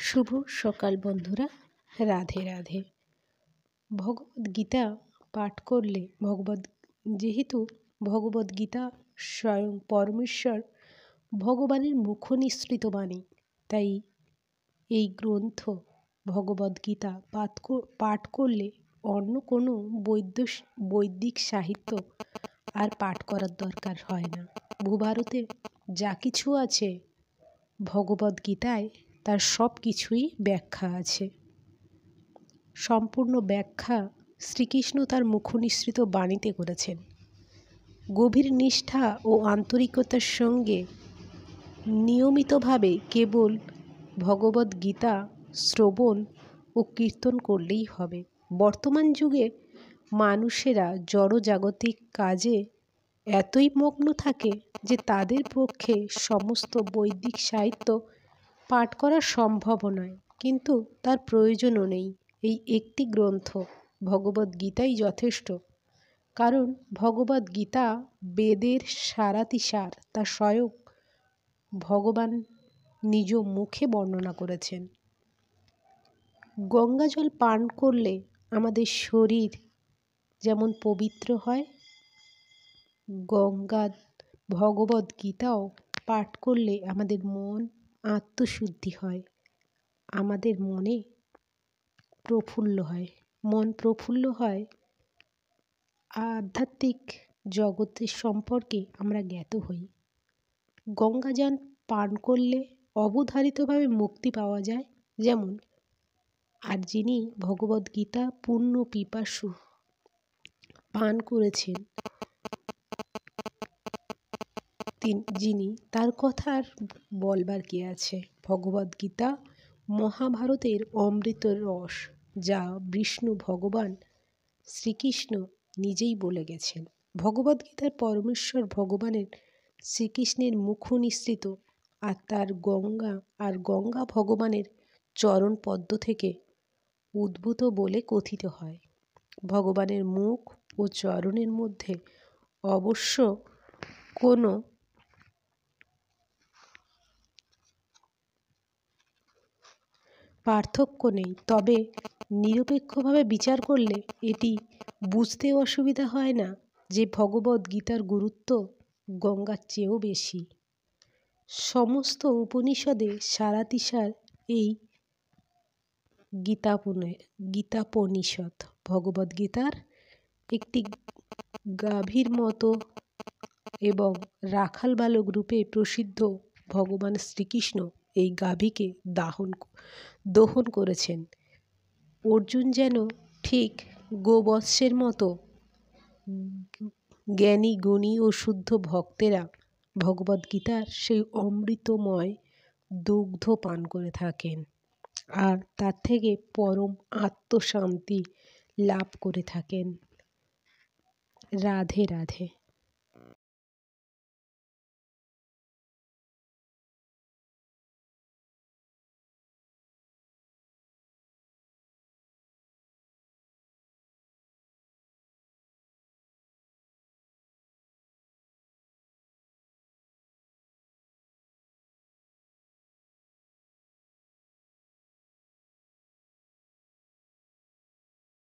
শুভ সকাল বন্ধুরা, রাধে রাধে। ভগবদ্গীতা পাঠ করলে যেহেতু ভগবদ্গীতা স্বয়ং পরমেশ্বর ভগবানের মুখনিসৃত বাণী, তাই এই গ্রন্থ ভগবদ্গীতা পাঠ করলে অন্য কোনো বৈদিক সাহিত্য আর পাঠ করার দরকার হয় না। ভূভারতে যা কিছু আছে ভগবদ্গীতায় তার সব কিছুই ব্যাখ্যা আছে। সম্পূর্ণ ব্যাখ্যা শ্রীকৃষ্ণ তার মুখনিসৃত বাণীতে করেছেন। গভীর নিষ্ঠা ও আন্তরিকতার সঙ্গে নিয়মিতভাবে কেবল ভগবদ্গীতা শ্রবণ ও কীর্তন করলেই হবে। বর্তমান যুগে মানুষেরা জড়জাগতিক কাজে এতই মগ্ন থাকে যে তাদের পক্ষে সমস্ত বৈদিক সাহিত্য পাঠ করা সম্ভব নয়, কিন্তু তার প্রয়োজনও নেই। এই একটি গ্রন্থ ভগবদ্গীতাই যথেষ্ট, কারণ ভগবদ্গীতা বেদের সারাতিসার তা স্বয়ং ভগবান নিজ মুখে বর্ণনা করেছেন। গঙ্গাজল পান করলে আমাদের শরীর যেমন পবিত্র হয়, ভগবদ্গীতাও পাঠ করলে আমাদের মন আত্মশুদ্ধি হয়, আমাদের মন প্রফুল্ল হয়, আধ্যাত্মিক জগতের সম্পর্কে আমরা জ্ঞাত হই। গঙ্গাজল পান করলে অবধারিতভাবে মুক্তি পাওয়া যায় যেমন, আর যিনি ভগবদ্গীতা পূর্ণ পিপাসু পান করেছেন যিনি, তার কথা আর বলবার কি আছে। ভগবদ্গীতা মহাভারতের অমৃত রস, যা বিষ্ণু ভগবান শ্রীকৃষ্ণ নিজেই বলে গেছেন। ভগবদ্গীতার পরমেশ্বর ভগবানের শ্রীকৃষ্ণের মুখনিসৃত, আর গঙ্গা ভগবানের চরণ পদ্ম থেকে উদ্ভূত বলে কথিত হয়। ভগবানের মুখ ও চরণের মধ্যে অবশ্য কোনো পার্থক্য নেই, তবে নিরপেক্ষভাবে বিচার করলে এটি বুঝতে অসুবিধা হয় না যে ভগবদ্গীতার গুরুত্ব গঙ্গার চেয়েও বেশি। সমস্ত উপনিষদে সারাতিসার এই গীতাপনিষদ। ভগবদ্গীতার একটি গাভীর মতো এবং রাখাল বালক রূপে প্রসিদ্ধ ভগবান শ্রীকৃষ্ণ এই গাভীকে দহন করেছেন। অর্জুন যেন ঠিক গোবৎসের মতো জ্ঞানী গুণী ও শুদ্ধ ভক্তেরা ভগবদ্গীতার সেই অমৃতময় দুগ্ধ পান করে থাকেন আর তার থেকে পরম আত্মশান্তি লাভ করে থাকেন। রাধে রাধে।